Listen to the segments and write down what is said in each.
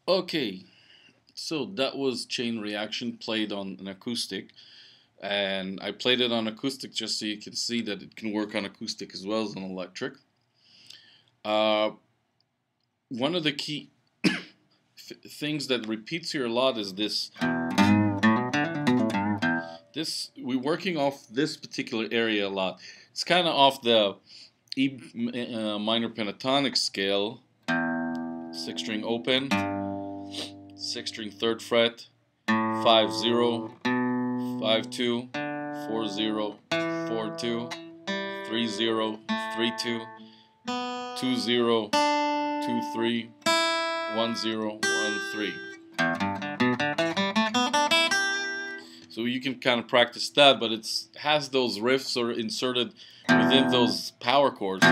Okay, so that was Chain Reaction played on an acoustic, and I played it on acoustic just so you can see that it can work on acoustic as well as on electric. Uh, One of the key things that repeats here a lot is this. We're working off this particular area a lot. It's kind of off the E minor pentatonic scale, six string open, six string third fret, 5-0, 5-2, 4-0, 4-2, 3-0, 3-2, 2-0, 2-3, 1-0, 1-3. So you can kind of practice that, but it has those riffs sort of inserted within those power chords.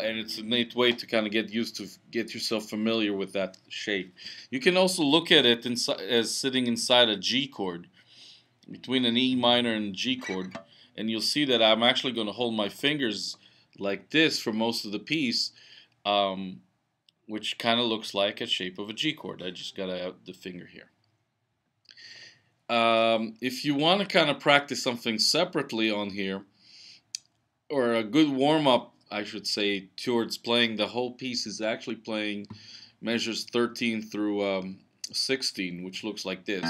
And it's a neat way to kind of get yourself familiar with that shape. You can also look at it as sitting inside a G chord, between an E minor and G chord, and you'll see that I'm actually going to hold my fingers like this for most of the piece, which kind of looks like a shape of a G chord. I just got out the finger here. If you want to kind of practice something separately on here, or a good warm-up, I should say, towards playing the whole piece, is actually playing measures 13 through 16, which looks like this.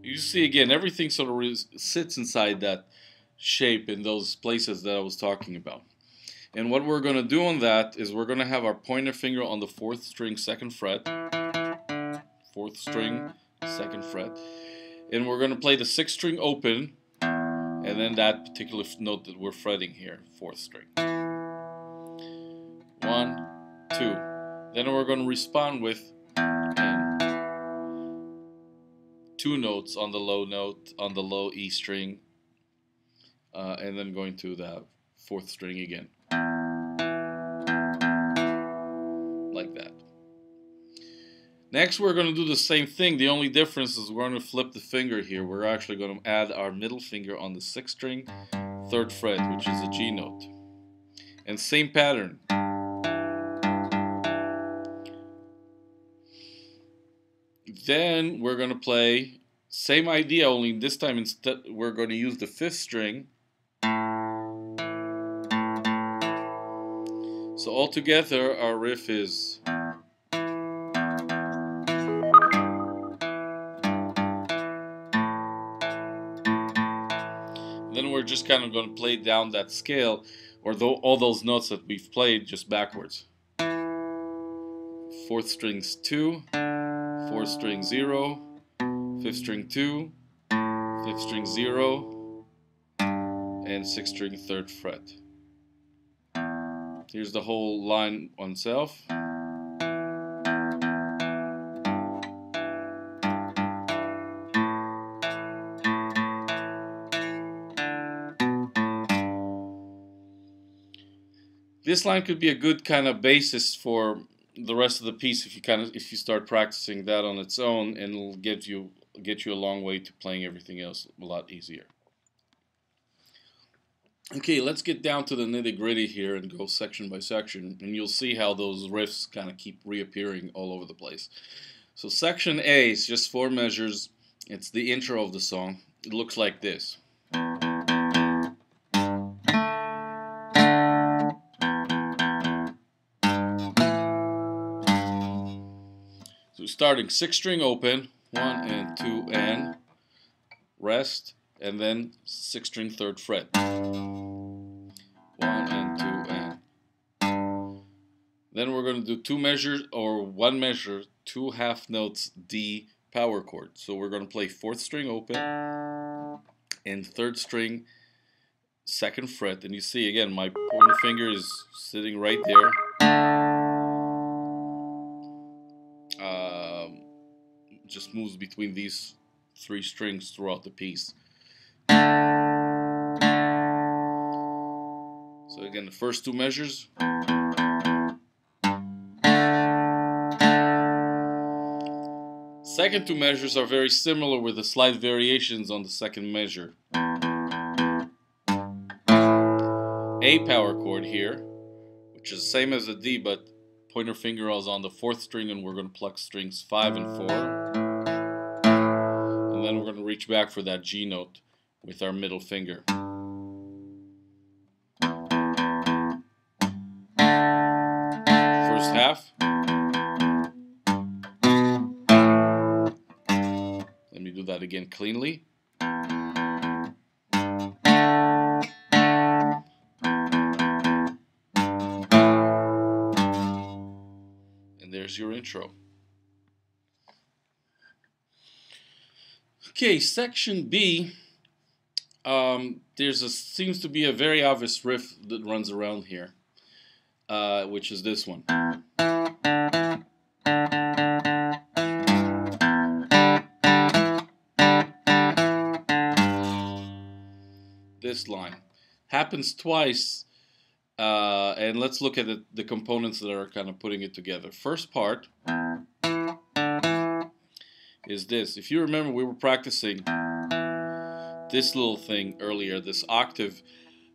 You see, again, everything sort of sits inside that shape in those places that I was talking about. And what we're going to do on that is we're going to have our pointer finger on the 4th string, 2nd fret, 4th string, 2nd fret, and we're going to play the 6th string open, and then that particular note that we're fretting here, 4th string. 1, 2. Then we're going to respond with 2 notes on the low note, on the low E string, and then going to the 4th string again. Like that. Next, we're going to do the same thing. The only difference is we're going to flip the finger here. We're actually going to add our middle finger on the 6th string, 3rd fret, which is a G note. And same pattern. Then we're going to play, same idea, only this time instead we're going to use the 5th string. So altogether our riff is then we're just kind of going to play down that scale, or all those notes that we've played, just backwards. 4th string's 2, 4th string 0, 5th string 2, 5th string 0, and 6th string 3rd fret. Here's the whole line on itself. This line could be a good kind of basis for the rest of the piece if you start practicing that on its own, and it'll get you a long way to playing everything else a lot easier. Okay, let's get down to the nitty-gritty here and go section by section, and you'll see how those riffs kind of keep reappearing all over the place. So section A is just 4 measures. It's the intro of the song. It looks like this. So starting 6th string open, 1 and 2 and rest, and then 6th string 3rd fret. 1 and 2 and. Then we're going to do 2 measures, or 1 measure, 2 half notes D power chord. So we're going to play 4th string open and 3rd string 2nd fret. And you see again my pointer finger is sitting right there. Just moves between these 3 strings throughout the piece. So again, the first 2 measures. Second two measures are very similar with the slight variations on the second measure. A power chord here, which is the same as a D, but pointer finger is on the 4th string, and we're going to pluck strings 5 and 4. And then we're going to reach back for that G note with our middle finger. First half. Let me do that again cleanly. And there's your intro. Okay, section B. Seems to be a very obvious riff that runs around here, which is this one. This line happens twice, and let's look at the components that are kind of putting it together. First part is this. If you remember, we were practicing this little thing earlier, this octave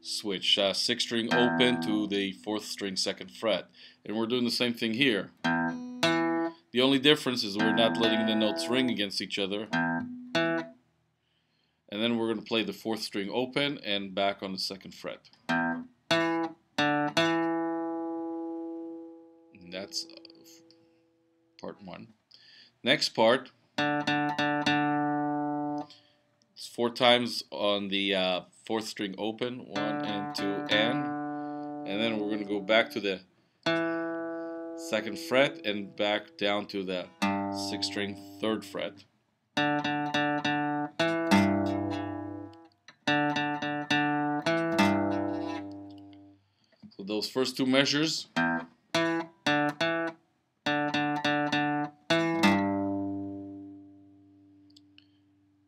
switch, 6th string open to the 4th string 2nd fret, and we're doing the same thing here. The only difference is we're not letting the notes ring against each other, and then we're going to play the 4th string open and back on the 2nd fret. And that's part 1. Next part, it's 4 times on the 4th string open, 1 and 2 and then we're going to go back to the 2nd fret and back down to the 6th string 3rd fret. So those first two measures.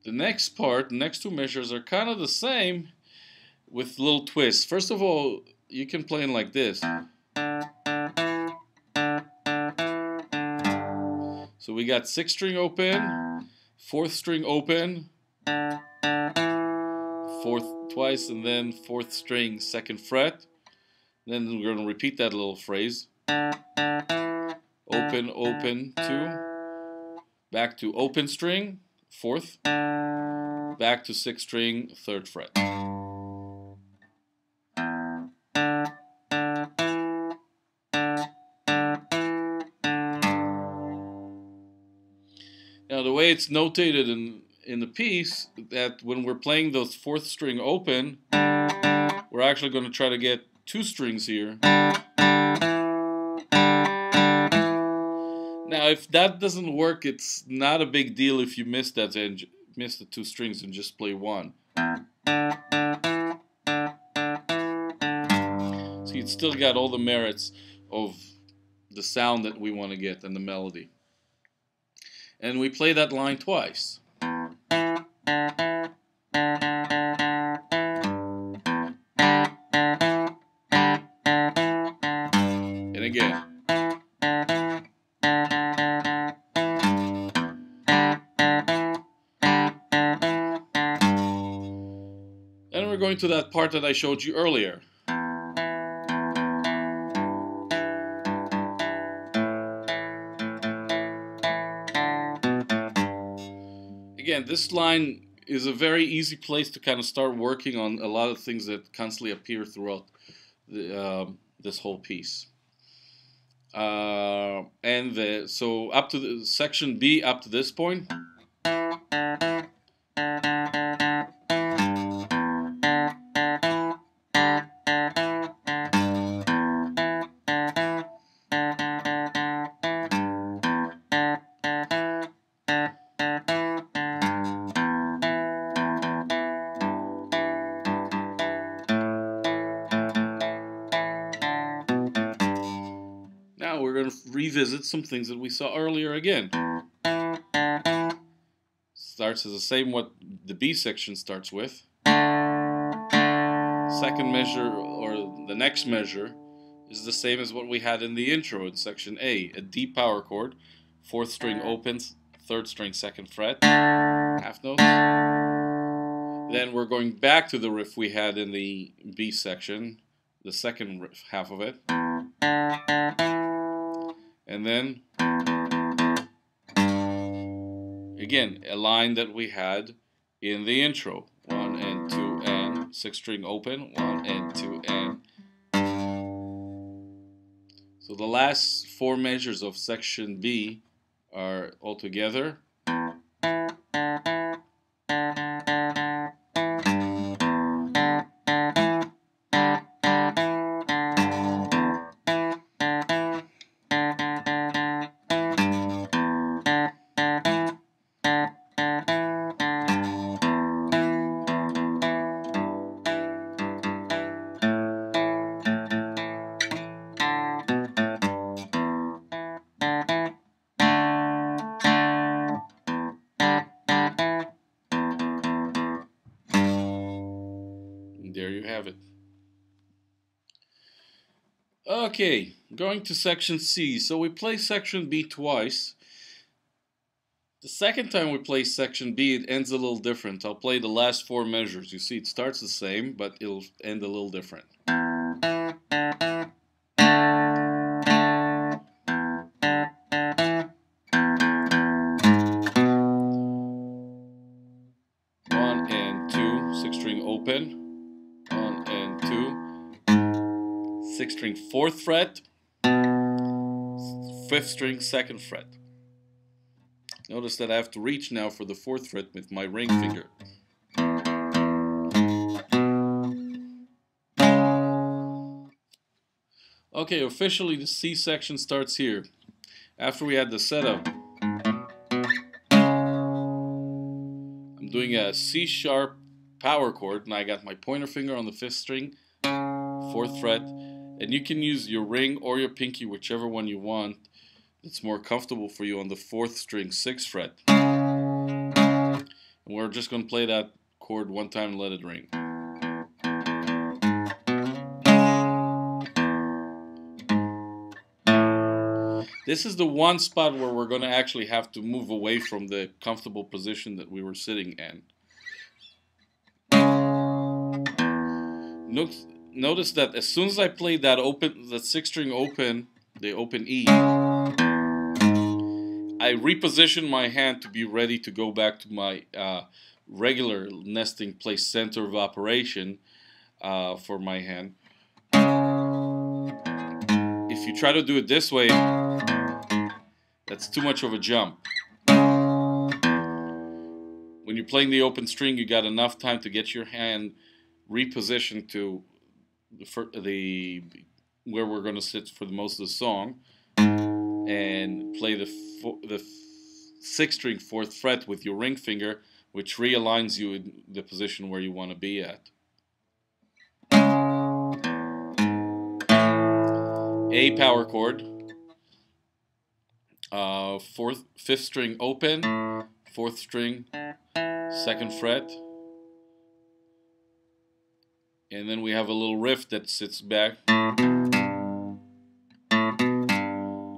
The next part, the next two measures are kind of the same with little twists. First of all, you can play in like this. So we got 6th string open, 4th string open, 4th twice, and then 4th string 2nd fret. Then we're going to repeat that little phrase. Open, open, 2. Back to open string, 4th. Back to 6th string, 3rd fret. Now the way it's notated in the piece, that when we're playing those 4th string open, we're actually going to try to get 2 strings here. Now if that doesn't work, it's not a big deal if you miss that and miss the 2 strings and just play 1. So you'd still got all the merits of the sound that we want to get and the melody. And we play that line twice. And again. Then we're going to that part that I showed you earlier. Again, this line is a very easy place to kind of start working on a lot of things that constantly appear throughout this whole piece. So up to the section B, up to this point. Now we're going to revisit some things that we saw earlier again. Starts as the same what the B section starts with. Second measure, or the next measure, is the same as what we had in the intro in section A. A D power chord, 4th string opens, 3rd string, 2nd fret, half notes. Then we're going back to the riff we had in the B section, the 2nd riff, half of it. And then, again, a line that we had in the intro. 1 and 2 and 6th string open, 1 and 2 and. So the last 4 measures of section B are all together. There you have it. Okay, going to section C. So we play section B twice. The second time we play section B, it ends a little different. I'll play the last 4 measures. You see, it starts the same, but it'll end a little different. One and 2, 6th string open. 1 and 2, 6th string 4th fret, 5th string 2nd fret. Notice that I have to reach now for the 4th fret with my ring finger. Okay, officially the C section starts here. After we had the setup, I'm doing a C sharp power chord, and I got my pointer finger on the 5th string, 4th fret, and you can use your ring or your pinky, whichever one you want. It's more comfortable for you on the 4th string, 6th fret. And we're just going to play that chord one time and let it ring. This is the one spot where we're going to actually have to move away from the comfortable position that we were sitting in. Notice that as soon as I played that 6th string open, the open E, I repositioned my hand to be ready to go back to my regular nesting place center of operation for my hand. If you try to do it this way, that's too much of a jump. When you're playing the open string, you got enough time to get your hand repositioned to the where we're going to sit for the most of the song, and play the 6th string 4th fret with your ring finger, which realigns you in the position where you want to be at. A power chord, 5th string open, 4th string 2nd fret, and then we have a little riff that sits back.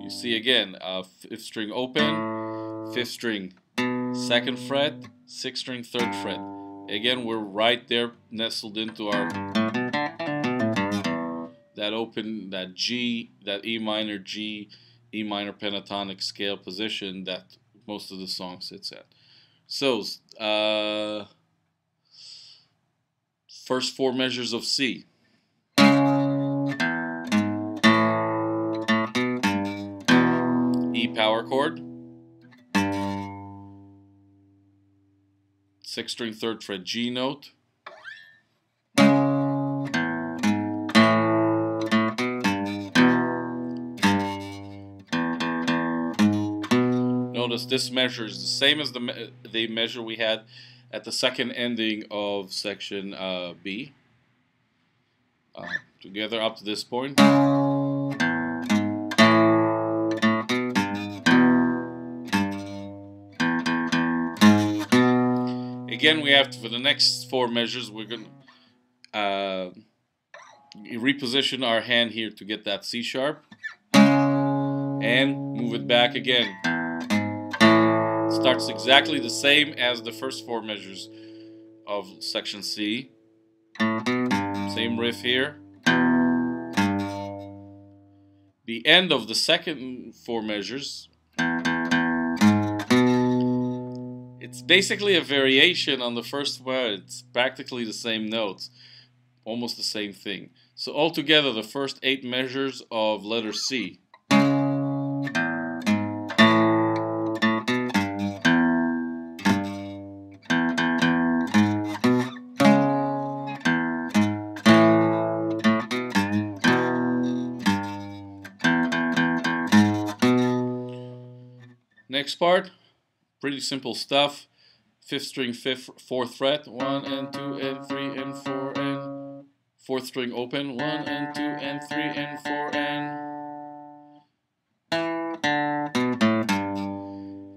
You see again, 5th string open, 5th string 2nd fret, 6th string 3rd fret. Again, we're right there nestled into our that G, that E minor G, E minor pentatonic scale position that most of the song sits at. So first 4 measures of C. E power chord, 6th string 3rd fret G note, notice this measure is the same as the measure we had at the second ending of section B. Together up to this point. Again, we have to, for the next 4 measures, we're going to reposition our hand here to get that C sharp and move it back again. starts exactly the same as the first 4 measures of section C. Same riff here. The end of the second 4 measures, it's basically a variation on the first one. It's practically the same notes, almost the same thing. So altogether, the first 8 measures of letter C. Next part, pretty simple stuff. 5th string, 4th fret, 1 and 2 and 3 and 4 and 4th string open, 1 and 2 and 3 and 4 and.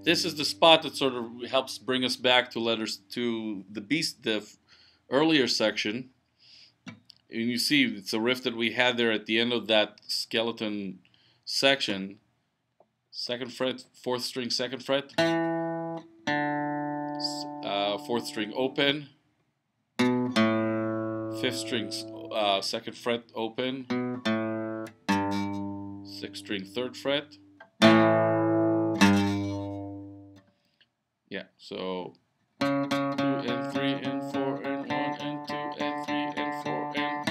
This is the spot that sort of helps bring us back to letters to the earlier section. And you see it's a riff that we had there at the end of that skeleton section. 2nd fret, 4th string, 2nd fret, 4th string open, 5th string, 2nd fret open, 6th string, 3rd fret. Yeah, so 2 and 3 and 4 and 1 and 2 and 3 and 4 and.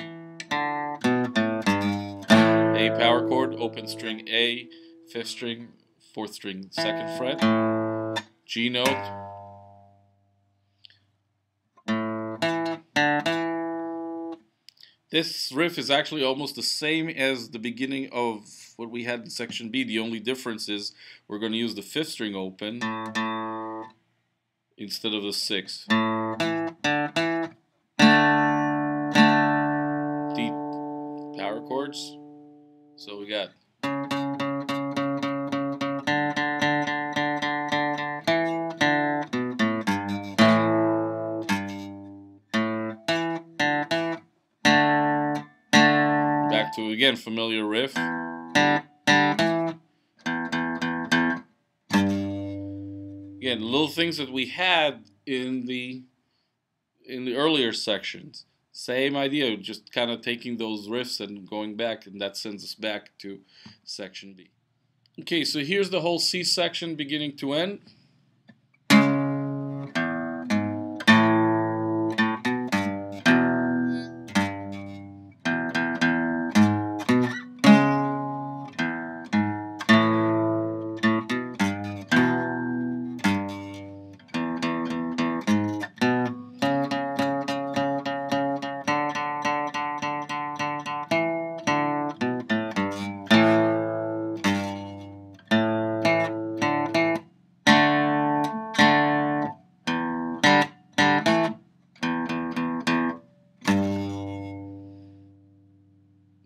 A power chord, open string A, 5th string, 4th string, 2nd fret, G note, this riff is actually almost the same as the beginning of what we had in section B. The only difference is we're going to use the 5th string open instead of the 6th. D power chords, so we got back to, again, familiar riff. Again, little things that we had in the earlier sections. Same idea, just kind of taking those riffs and going back, and that sends us back to section B. Okay, so here's the whole C section beginning to end.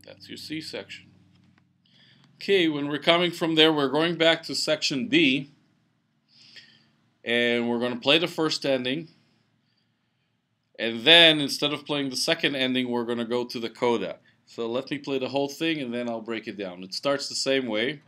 That's your C section. Okay, when we're coming from there, we're going back to section B, and we're going to play the first ending, and then instead of playing the second ending, we're going to go to the coda. So let me play the whole thing, and then I'll break it down. It starts the same way.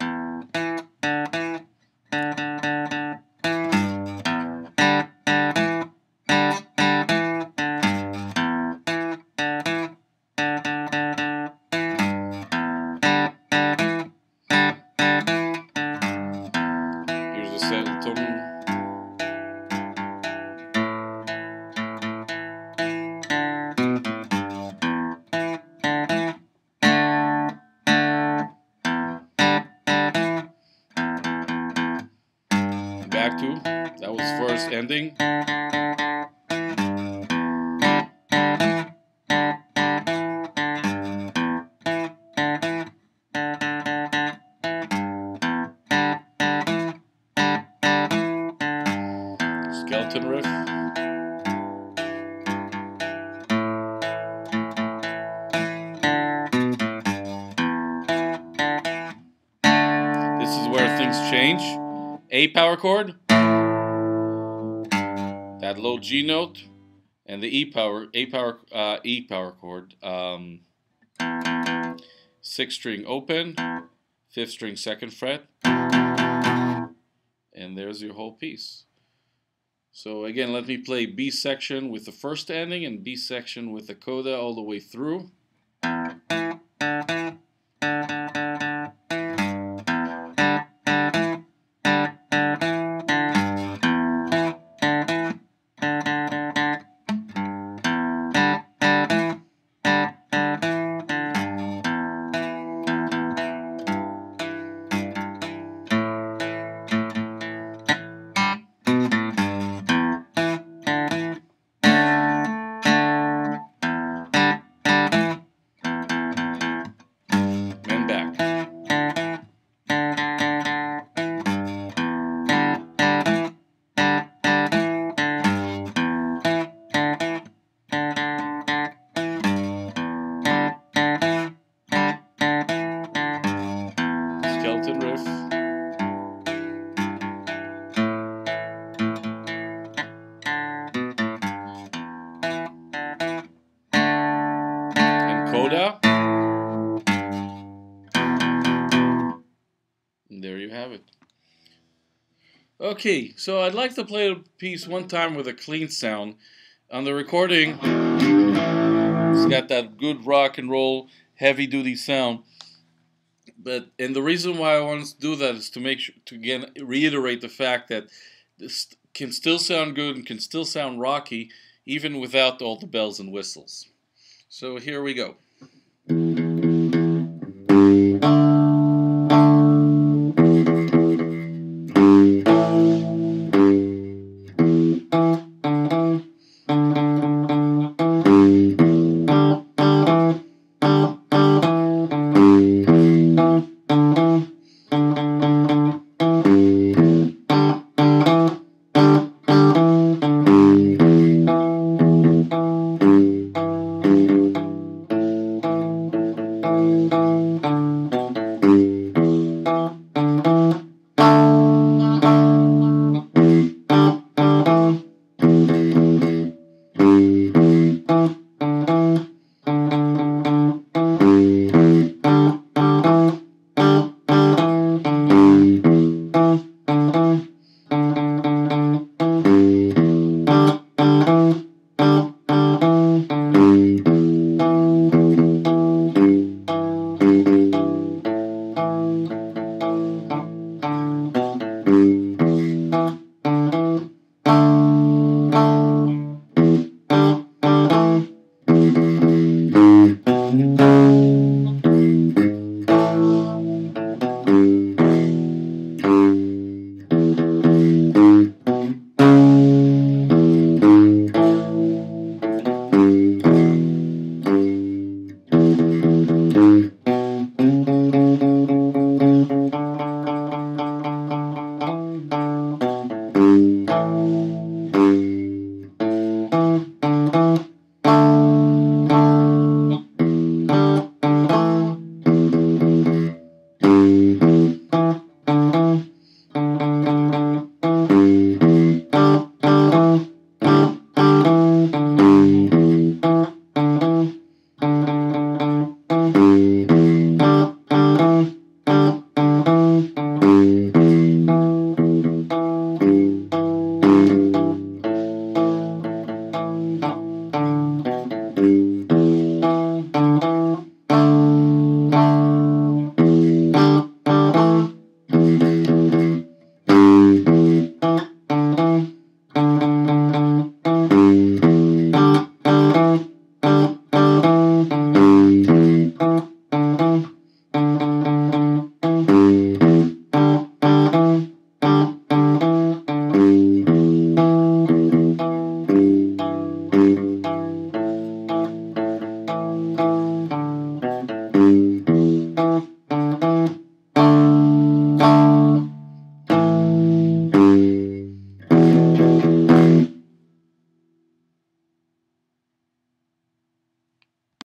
Back to, that was first ending. Skeleton riff. This is where things change. A power chord, that low G note, and the E power chord. 6th string open, 5th string 2nd fret, And there's your whole piece. So again, let me play B section with the first ending and B section with the coda all the way through. And back. Skeleton riff. And coda. And there you have it. Okay, so I'd like to play a piece one time with a clean sound. On the recording, it's got that good rock and roll, heavy duty sound. And the reason why I want to do that is to make sure, to again reiterate the fact that this can still sound good and can still sound rocky even without all the bells and whistles. So here we go.